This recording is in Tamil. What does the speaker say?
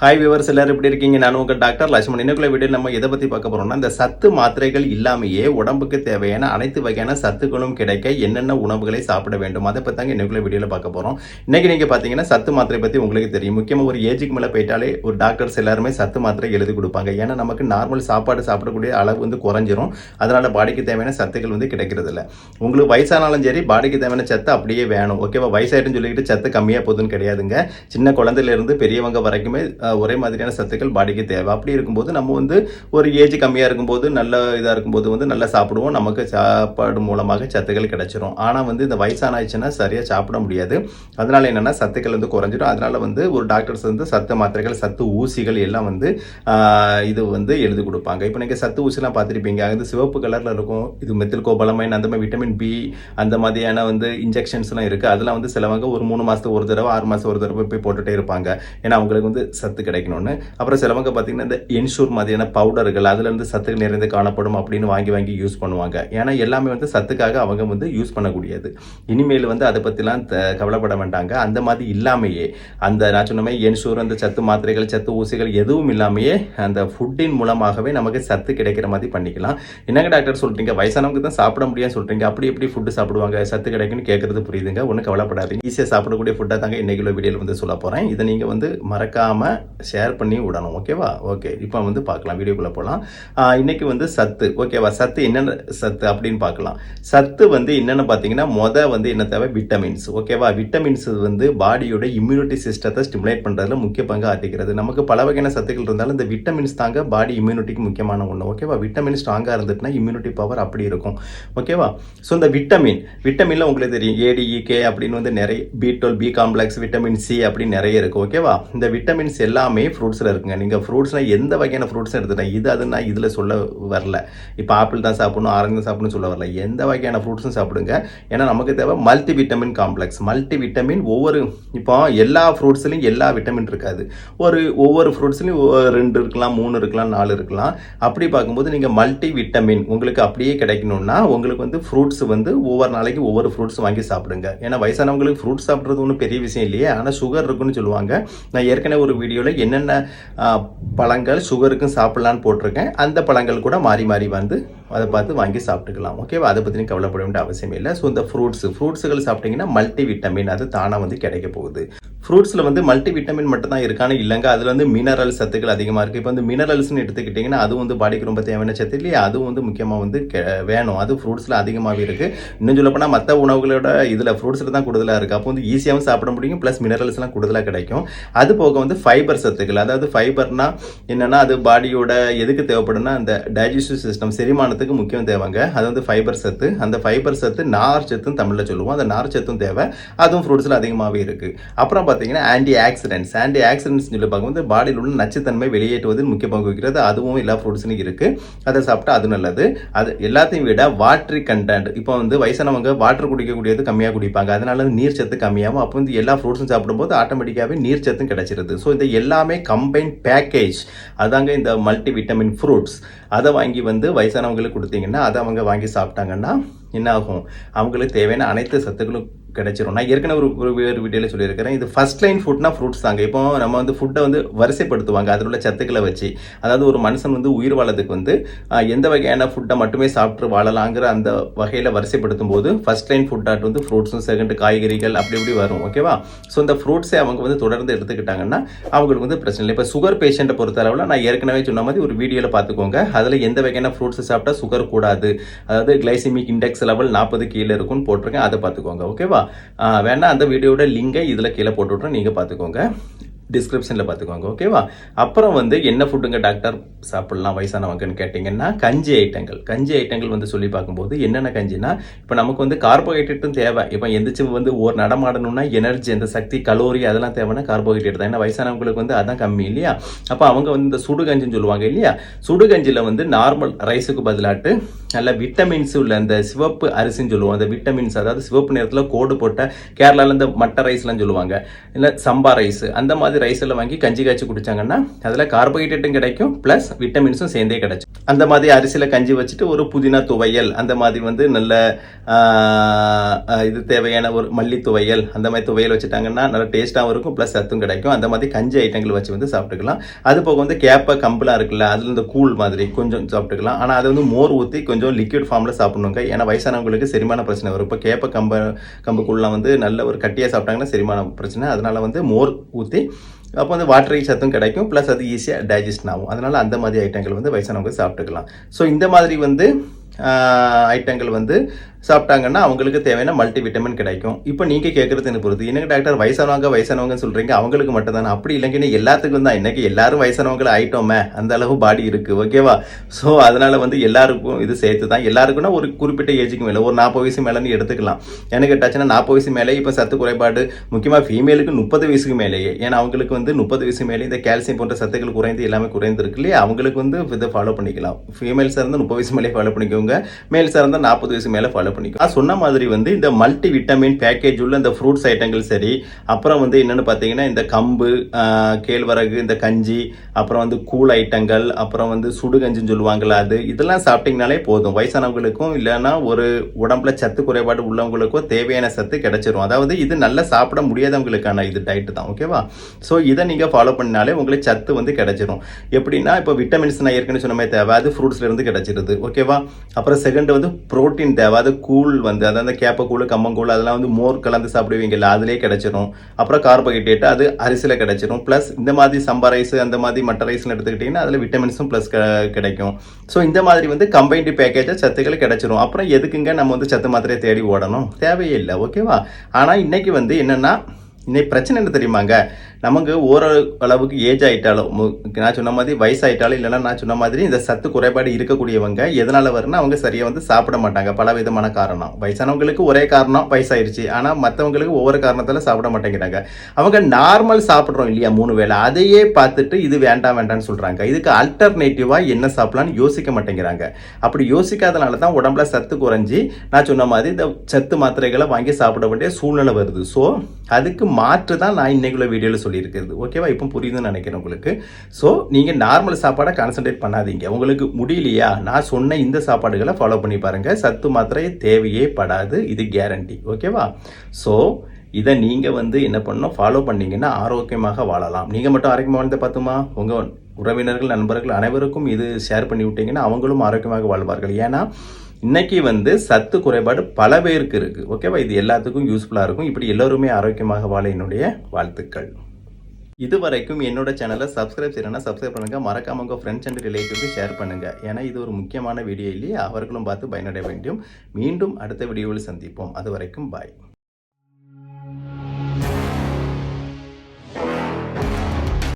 ஹாய் வியூவர்ஸ், எல்லாரும் எப்படி இருக்கீங்க? நான் உங்கள் டாக்டர் லட்சுமணன். இன்னைக்குள்ள வீடியோ நம்ம எதை பற்றி பார்க்க போகிறோம்னா, இந்த சத்து மாத்திரைகள் இல்லாமையே உடம்புக்கு தேவையான அனைத்து வகையான சத்துக்களும் கிடைக்க என்னென்ன உணவுகளை சாப்பிட வேண்டும், அதை பற்றி தாங்க இன்னைக்குள்ள வீடியோவில் பார்க்க போகிறோம். இன்னைக்கு நீங்கள் பார்த்தீங்கன்னா சத்து மாத்திரை பற்றி உங்களுக்கு தெரியும். முக்கியமாக ஒரு ஏஜுக்கு மேலே போயிட்டாலே ஒரு டாக்டர்ஸ் எல்லாருமே சத்து மாத்திரை எழுதி கொடுப்பாங்க. ஏன்னா நமக்கு நார்மல் சாப்பாடு சாப்பிடக்கூடிய அளவு வந்து குறைஞ்சிரும். அதனால் பாடிக்கு தேவையான சத்துக்கள் வந்து கிடைக்கிறது இல்லை. உங்களுக்கு வயசானாலும் சரி, பாடிக்கு தேவையான சத்து அப்படியே வேணும். ஓகேவா? வயசாயிட்டுன்னு சொல்லிக்கிட்டு சத்து கம்மியாக போகுதுன்னு கிடையாதுங்க. சின்ன குழந்தையிலேருந்து பெரியவங்க வரைக்குமே ஒரே மாதிரியான சத்துக்கள் பாடிக்கு தேவை. அப்படி இருக்கும்போது நம்ம வந்து ஒரு ஏஜ் கம்மியாக இருக்கும்போது நல்ல இதாக இருக்கும்போது வந்து நல்லா சாப்பிடுவோம். நமக்கு சாப்பாடு மூலமாக சத்துக்கள் கிடைச்சிரும். ஆனால் வந்து இந்த வயசானாச்சுன்னா சரியாக சாப்பிட முடியாது. அதனால என்னென்னா சத்துக்கள் வந்து குறைஞ்சிடும். அதனால வந்து ஒரு டாக்டர்ஸ் வந்து சத்து மாத்திரைகள், சத்து ஊசிகள் எல்லாம் வந்து இது வந்து எழுதி கொடுப்பாங்க. இப்போ நீங்கள் சத்து ஊசிலாம் பார்த்துருப்பீங்க. அது சிவப்பு கலரில் இருக்கும். இது மெத்தில் கோபாலமைன், அந்த மாதிரி விட்டமின் பி, அந்த மாதிரியான வந்து இன்ஜெக்ஷன்ஸ்லாம் இருக்குது. அதெல்லாம் வந்து சிலவங்க ஒரு 3 மாதத்துக்கு ஒரு தடவை, 6 மாதம் ஒரு தடவை போய் போட்டுகிட்டே இருப்பாங்க. ஏன்னா அவங்களுக்கு வந்து சத்து கிடைக்கணும்னு. அப்புறம் சிலவங்க பார்த்தீங்கன்னா இந்த என்ஷூர் மாதிரியான பவுடர்கள், அதுலேருந்து சத்துக்கு நிறைந்து காணப்படும் அப்படின்னு வாங்கி யூஸ் பண்ணுவாங்க. ஏன்னா எல்லாமே வந்து சத்துக்காக அவங்க வந்து யூஸ் பண்ணக்கூடியது. இனிமேல் வந்து அதை பற்றிலாம் கவலைப்பட வேண்டாங்க. அந்த மாதிரி இல்லாமையே அந்த நான் சொன்ன மாதிரி என்ஷூர், அந்த சத்து மாத்திரைகள், சத்து ஊசிகள் எதுவும் இல்லாமையே அந்த ஃபுட்டின் மூலமாகவே நமக்கு சத்து கிடைக்கிற மாதிரி பண்ணிக்கலாம். என்னங்க டாக்டர் சொல்கிறீங்க, வயசானவங்க தான் சாப்பிட முடியாது சொல்கிறீங்க, அப்படி எப்படி ஃபுட்டு சாப்பிடுவாங்க, சத்து கிடைக்குன்னு கேட்குறது புரியுதுங்க. ஒன்றும் கவலைப்படாதீங்க. ஈஸியாக சாப்பிடக்கூடிய ஃபுட்டாக தாங்க இன்னைக்குள்ள வீடியோவில் வந்து சொல்ல போகிறேன். இதை நீங்கள் வந்து மறக்காமல் ஷேர் பண்ணி விடணும். ஓகேவா? ஓகே, இப்போ வந்து பார்க்கலாம், வீடியோக்குள்ளே போகலாம். இன்னைக்கு வந்து சத்து. ஓகேவா? சத்து என்னென்ன சத்து அப்படின்னு பார்க்கலாம். சத்து வந்து என்னென்னு பார்த்தீங்கன்னா, வந்து என்ன தேவை? விட்டமின்ஸ். ஓகேவா? விட்டமின்ஸ் வந்து பாடியோட இம்யூனிட்டி சிஸ்டத்தை ஸ்டிமுலேட் பண்ணுறதுல முக்கிய பங்கு ஆற்றிக்கிறது. நமக்கு பல வகையான சத்துக்கள் இருந்தாலும் இந்த விட்டமின்ஸ் தாங்க பாடி இம்யூனிட்டிக்கு முக்கியமான ஒன்று. ஓகேவா? விட்டமின் ஸ்ட்ராங்காக இருந்துட்டுனா இம்யூனிட்டி பவர் அப்படி இருக்கும். ஓகேவா? ஸோ இந்த விட்டமின்ல உங்களுக்கு தெரியும் ஏடிஇகே அப்படின்னு வந்து நிறைய, B12, B complex, vitamin C அப்படின்னு நிறைய இருக்குது. ஓகேவா? இந்த விட்டமின்ஸ் எல்லாமே ஃப்ரூட்ஸில் இருக்குங்க. நீங்கள் ஃப்ரூட்ஸ்னால் எந்த வகையான ஃப்ரூட்ஸ் எடுத்துட்டேன், இது அது நான் இதில் சொல்ல வரல. இப்போ ஆப்பிள் தான் சாப்பிடணும், ஆரஞ்சு தான் சாப்பிடணும்னு சொல்ல வரல. எந்த வகையான ஃப்ரூட்ஸும் சாப்பிடுங்க. ஏன்னா நமக்கு தேவை multi vitamin complex. Multi vitamin இப்போ எல்லா ஃப்ரூட்ஸ்லையும் எல்லா விட்டமின் இருக்காது. ஒவ்வொரு ஃப்ரூட்ஸ்லையும் 2 இருக்கலாம், 3 இருக்கலாம், 4 இருக்கலாம். அப்படி பார்க்கும்போது நீங்கள் மல்டி விட்டமின் உங்களுக்கு அப்படியே கிடைக்கணும்னா உங்களுக்கு வந்து ஃப்ரூட்ஸ் வந்து ஒவ்வொரு நாளைக்கு ஒவ்வொரு ஃப்ரூட்ஸ் வாங்கி சாப்பிடுங்க. ஏன்னா வயசானவங்களுக்கு ஃப்ரூட்ஸ் சாப்பிட்றது ஒன்றும் பெரிய விஷயம் இல்லையே. ஆனால் சுகர் இருக்குன்னு சொல்லுவாங்க. நான் ஏற்கனவே ஒரு வீடியோவில் என்னென்ன பழங்கள் சுகருக்கும் சாப்பிடலான்னு போட்டிருக்கேன். அந்த பழங்கள் கூட மாறி வந்து அதை பார்த்து வாங்கி சாப்பிட்டுக்கலாம். ஓகேவா? அதை பற்றி கவலைப்பட வேண்டிய அவசியம் இல்லை. ஸோ இந்த ஃப்ரூட்ஸுகள் சாப்பிட்டீங்கன்னா மல்டி விட்டமின் அது தானாக வந்து கிடைக்க போகுது. ஃப்ரூட்ஸில் வந்து மல்டி விட்டமின் மட்டும் தான் இருக்கான்னு இல்லைங்க. அதில் வந்து மினரல் சத்துக்கள் அதிகமாக இருக்குது. இப்போ வந்து மினரல்ஸ்னு எடுத்துக்கிட்டிங்கன்னா அது வந்து பாடிக்கு ரொம்ப தேவையான சத்து இல்லையா? அதுவும் வந்து முக்கியமாக வந்து வேணும். அது ஃப்ரூட்ஸில் அதிகமாகவே இருக்குது. இன்னும் சொல்லப்போனால் மற்ற உணவுகளோட இதில் ஃப்ரூட்ஸில் தான் கூடுதலாக இருக்குது. அப்போ வந்து ஈஸியாகவும் சாப்பிட முடியும், ப்ளஸ் மினரல்ஸ்லாம் கூடுதலாக கிடைக்கும். அது போக வந்து ஃபைபர் சத்துக்கள், அதாவது ஃபைபர்னா என்னென்னா அது பாடியோட எதுக்கு தேவைப்படும்னா அந்த டைஜஸ்டிவ் சிஸ்டம், செரிமானத்துக்கு முக்கியம் தேவைங்க. அது வந்து ஃபைபர் சத்து. அந்த ஃபைபர் சத்து நார் சத்துன்னு தமிழில் சொல்லுவோம். அந்த நார் சத்தும் தேவை. அதுவும் ஃப்ரூட்ஸில் அதிகமாகவே இருக்குது. அப்புறம் பார்த்தீங்கன்னா ஆன்டி ஆக்சிடென்ட்ஸ் சொல்லி பார்க்கும்போது பாடியில் உள்ள நச்சுத்தன்மை வெளியேற்றுவதில் முக்கிய பங்கு வகிக்கிறது. அதுவும் எல்லா ஃப்ரூட்ஸ்லையும் இருக்குது. அதை சாப்பிட்டா அது நல்லது. அது எல்லாத்தையும் விட வாட்டரி கண்டென்ட். இப்போ வந்து வயசானவங்க வாட்டர் குடிக்கக்கூடியது கம்மியாக குடிப்பாங்க. அதனால நீர் சத்து கம்மியாகும். அப்போ வந்து எல்லா ஃப்ரூட்ஸும் சாப்பிடும்போது ஆட்டோமேட்டிக்காகவே நீர் சத்தும் கிடைச்சிருது. ஸோ இந்த எல்லாமே கம்பைன் பேக்கேஜ் அதாங்க இந்த மல்டி விட்டமின் ஃப்ரூட்ஸ். அதை வாங்கி வந்து வயசானவங்களுக்கு கொடுத்தீங்கன்னா, அதை அவங்க வாங்கி சாப்பிட்டாங்கன்னா என்ன ஆகும்? அவங்களுக்கு தேவையான அனைத்து சத்துக்களும் கிடைச்சிரும். நான் ஏற்கனவே ஒரு வீடியோவில் சொல்லியிருக்கிறேன். இது ஃபர்ஸ்ட் லைன் ஃபுட்னா ஃப்ரூட்ஸ் தாங்க. இப்போ நம்ம வந்து ஃபுட்டை வந்து வரிசைப்படுத்துவாங்க அதில் உள்ள சத்துக்களை வச்சு. அதாவது ஒரு மனுஷன் வந்து உயிர் வாழறதுக்கு வந்து எந்த வகையான ஃபுட்டை மட்டுமே சாப்பிட்டு வாழலாங்கிற அந்த வகையில் வரிசைப்படுத்தும் போது ஃபர்ஸ்ட் லைன் ஃபுட்டாட் வந்து ஃப்ரூட்ஸும், செகண்ட் காய்கறிகள் அப்படி வரும். ஓகேவா? ஸோ இந்த ஃப்ரூட்ஸை அவங்க வந்து தொடர்ந்து எடுத்துக்கிட்டாங்கன்னா அவங்களுக்கு வந்து பிரச்சனை இல்லை. இப்போ சுகர் பேஷண்ட்டை பொறுத்தளவில் நான் ஏற்கனவே சொன்ன மாதிரி ஒரு வீடியோவில் பார்த்துக்கோங்க. அதில் எந்த வகையான ஃப்ரூட்ஸ் சாப்பிட்டா சுகர் கூடாது, அதாவது கிளைசிமிக் இண்டெக்ஸ் லெவல் 40 கீழே இருக்குன்னு போட்டிருக்கேன். அதை பார்த்துக்கோங்க. ஓகேவா? வேணா அந்த வீடியோட லிங்கை இதில் கீழே போட்டு விட்றேன், நீங்கள் பார்த்துக்கோங்க, டிஸ்கிரிப்ஷனில் பார்த்துக்கோங்க. ஓகேவா? அப்புறம் வந்து என்ன ஃபுட்டுங்க டாக்டர் சாப்பிடலாம் வயசானவங்கன்னு கேட்டிங்கன்னா, கஞ்சி ஐட்டங்கள் வந்து சொல்லி பார்க்கும்போது என்னென்ன கஞ்சினா, இப்போ நமக்கு வந்து கார்போஹைட்ரேட்டும் தேவை. இப்போ எந்திரிச்சு வந்து ஒரு நடமாடணும்னா எனர்ஜி, அந்த சக்தி, கலோரி அதெல்லாம் தேவைன்னா கார்போஹைட்ரேட் தான். ஏன்னா வயசானவங்களுக்கு வந்து அதான் கம்மி இல்லையா? அப்போ அவங்க வந்து இந்த சுடுகஞ்சின்னு சொல்லுவாங்க இல்லையா? சுடுகஞ்சியில் வந்து நார்மல் ரைஸுக்கு பதிலாட்டு நல்ல விட்டமின்ஸ் உள்ள அந்த சிவப்பு அரிசின்னு சொல்லுவோம். அந்த விட்டமின்ஸ், அதாவது சிவப்பு நேரத்தில் கோடு போட்ட கேரளாவில் இந்த மட்டை ரைஸ்லாம் சொல்லுவாங்க, இல்லை சம்பா ரைஸ், அந்த மாதிரி பாஸ்மதி ரைஸ் எல்லாம் வாங்கி கஞ்சி காய்ச்சி குடிச்சாங்கன்னா அதில் கார்போஹைட்ரேட்டும் கிடைக்கும் ப்ளஸ் விட்டமின்ஸும் சேர்ந்தே கிடைக்கும். அந்த மாதிரி அரிசியில் கஞ்சி வச்சுட்டு ஒரு புதினா துவையல் அந்த மாதிரி வந்து நல்ல இது தேவையான ஒரு மல்லி துவையல் அந்த மாதிரி துவையல் வச்சுட்டாங்கன்னா நல்ல டேஸ்ட்டாகவும் இருக்கும் ப்ளஸ் சத்தும் கிடைக்கும். அந்த மாதிரி கஞ்சி ஐட்டங்கள் வச்சு வந்து சாப்பிட்டுக்கலாம். அது போக வந்து கேப்பை கம்பெலாம் இருக்குல்ல, அதில் இந்த கூழ் மாதிரி கொஞ்சம் சாப்பிட்டுக்கலாம். ஆனால் அது வந்து மோர் ஊற்றி கொஞ்சம் லிக்விட் ஃபார்மில் சாப்பிடணுங்க. ஏன்னா வயசானவங்களுக்கு செரிமான பிரச்சனை வரும். இப்போ கேப்பை கம்பு கூழ்லாம் வந்து நல்ல ஒரு கட்டியாக சாப்பிட்டாங்கன்னா செரிமான பிரச்சனை. அதனால் வந்து மோர் ஊற்றி அப்போ வந்து வாட்டரி சத்தும் கிடைக்கும் ப்ளஸ் அது ஈஸியாக டைஜஷன் ஆகும். அதனால் அந்த மாதிரி ஐட்டங்கள் வந்து வயசானவங்க சாப்பிட்டுக்கலாம். ஸோ இந்த மாதிரி வந்து ஐட்டங்கள் வந்து சாப்பிட்டாங்கன்னா அவங்களுக்கு தேவையான மல்டி விட்டமின் கிடைக்கும். இப்போ நீங்கள் கேட்குறது என்ன பொறுத்து, என்னங்க டாக்டர் வயசானவங்கன்னு சொல்கிறீங்க, அவங்களுக்கு மட்டும் தானே? அப்படி இல்லைங்கன்னு எல்லாத்துக்கும் தான். இன்றைக்கி எல்லாரும் வயசானவங்களை ஆயிட்டோமே, அந்த அளவு பாடி இருக்குது, ஓகேவா? ஸோ அதனால் வந்து எல்லாருக்கும் இது சேர்த்து தான். எல்லாருக்குன்னா ஒரு குறிப்பிட்ட ஏஜுக்கு மேலே ஒரு 40 வயசு மேலேன்னு எடுத்துக்கலாம். எனக்கு கேட்டாச்சுன்னா 40 வயசு மேலே இப்போ சத்து குறைபாடு முக்கியமாக ஃபீமேலுக்கு 30 வயசுக்கு மேலேயே. ஏன்னா அவங்களுக்கு வந்து 30 வயசு மேலே இந்த கால்சியம் போன்ற சத்துக்கள் குறைந்து எல்லாமே குறைந்திருக்கு இல்லையா, அவங்களுக்கு வந்து இதை ஃபாலோ பண்ணிக்கலாம். ஃபீமேல்ஸாக இருந்தால் 30 வயசு மேலே ஃபாலோ பண்ணிக்கோங்க, மேல்ஸாக இருந்தால் 40 வயசு மேலே ஃபாலோ பண்ணிக்கும். நான் சொன்ன மாதிரி வந்து இந்த மல்டி விட்டமின் பேக்கேஜ் உள்ள இந்த ஃப்ரூட்ஸ் ஐட்டங்கள் சரி, அப்புறம் வந்து என்னென்னு பார்த்தீங்கன்னா இந்த கம்பு, கேழ்வரகு, இந்த கஞ்சி, அப்புறம் வந்து கூழ் ஐட்டங்கள், அப்புறம் வந்து சுடுகஞ்சின்னு சொல்லுவாங்களா, அது இதெல்லாம் சாப்பிட்டீங்கனாலே போதும். வயசானவங்களுக்கும் இல்லைன்னா ஒரு உடம்புல சத்து குறைபாடு உள்ளவங்களுக்கும் தேவையான சத்து கிடைச்சிரும். அதாவது இது நல்லா சாப்பிட முடியாதவங்களுக்கான இது டயட்டு தான், ஓகேவா? ஸோ இதை நீங்கள் ஃபாலோ பண்ணினாலே உங்களுக்கு சத்து வந்து கிடைச்சிரும். எப்படின்னா இப்போ விட்டமின்ஸ் நான் ஏற்கனவே சொன்ன மாதிரி தேவை, அது ஃப்ரூட்ஸ்லேருந்து கிடைச்சிருது, ஓகேவா? அப்புறம் செகண்ட் வந்து புரோட்டீன் தேவை, அது கூழ் வந்து அதாவது கேப்பக்கூழ், கம்பங்கூழ் அதெல்லாம் வந்து மோர் கலந்து சாப்பிடுவீங்கல்ல, அதிலே கிடைச்சிரும். அப்புறம் கார்போஹைட்ரேட் அது அரிசியில் கிடைச்சிரும். ப்ளஸ் இந்த மாதிரி சம்பா ரைஸ் அந்த மாதிரி மட்ட ரைஸ்னு எடுத்துக்கிட்டிங்கன்னா அதில் விட்டமின்ஸும் ப்ளஸ் கிடைக்கும். ஸோ இந்த மாதிரி வந்து கம்பைன்டு பேக்கேஜாக சத்துக்கள் கிடைச்சிரும். அப்புறம் எதுக்குங்க நம்ம வந்து சத்து மாத்திரையை தேடி ஓடணும், தேவையே இல்லை, ஓகேவா? ஆனால் இன்னைக்கு வந்து என்னென்னா இன்னைக்கு பிரச்சனை என்ன தெரியுமாங்க, நமக்கு ஓரளவுக்கு ஏஜ் ஆகிட்டாலும், நான் சொன்ன மாதிரி வயசாயிட்டாலும், இல்லைன்னா நான் சொன்ன மாதிரி இந்த சத்து குறைபாடு இருக்கக்கூடியவங்க எதனால் வரும்னா அவங்க சரியாக வந்து சாப்பிட மாட்டாங்க. பல விதமான காரணம். வயசானவங்களுக்கு ஒரே காரணம் வயசாயிருச்சு, ஆனால் மற்றவங்களுக்கு ஒவ்வொரு காரணத்தால் சாப்பிட மாட்டேங்கிறாங்க. அவங்க நார்மல் சாப்பிட்றோம் இல்லையா 3 வேளை, அதையே பார்த்துட்டு இது வேண்டாம்னு சொல்கிறாங்க. இதுக்கு அல்டர்னேட்டிவாக என்ன சாப்பிடலான்னு யோசிக்க மாட்டேங்கிறாங்க. அப்படி யோசிக்காதனால தான் உடம்புல சத்து குறைஞ்சி நான் சொன்ன மாதிரி இந்த சத்து மாத்திரைகளை வாங்கி சாப்பிட வேண்டிய சூழ்நிலை வருது. ஸோ அதுக்கு மாற்று தான் நான் இன்னைக்குள்ள வீடியோவில் சொல்லியிருக்கிறது, ஓகேவா? இப்போ புரியுதுன்னு நினைக்கிறேன் உங்களுக்கு. ஸோ நீங்கள் நார்மல் சாப்பாடை கான்சன்ட்ரேட் பண்ணாதீங்க. உங்களுக்கு முடியலையா, நான் சொன்ன இந்த சாப்பாடுகளை ஃபாலோ பண்ணி பாருங்கள். சத்து மாத்திரை தேவையே படாது, இது கேரண்டி, ஓகேவா? ஸோ இதை நீங்கள் வந்து என்ன பண்ணணும், ஃபாலோ பண்ணிங்கன்னா ஆரோக்கியமாக வாழலாம். நீங்கள் மட்டும் ஆரோக்கியமாக வாழ்ந்த பார்த்துமா, உங்கள் உறவினர்கள், நண்பர்கள் அனைவருக்கும் இது ஷேர் பண்ணி விட்டீங்கன்னா அவங்களும் ஆரோக்கியமாக வாழ்வார்கள். ஏன்னா இன்னைக்கு வந்து சத்து குறைபாடு பல பேருக்கு இருக்குது, ஓகேவா? இது எல்லாத்துக்கும் யூஸ்ஃபுல்லாக இருக்கும். இப்படி எல்லோருமே ஆரோக்கியமாக வாழ என்னுடைய வாழ்த்துக்கள். இதுவரைக்கும் என்னோட சேனலை சப்ஸ்கிரைப் செய்யணும்னா சப்ஸ்கிரைப் பண்ணுங்கள். மறக்காம உங்கள் ஃப்ரெண்ட்ஸ் அண்ட் ரிலேட்டிவ்க்கு ஷேர் பண்ணுங்கள். ஏன்னா இது ஒரு முக்கியமான வீடியோ இல்லையே, அவர்களும் பார்த்து பயனடைய வேண்டும். மீண்டும் அடுத்த வீடியோவில் சந்திப்போம். அது வரைக்கும் பாய்.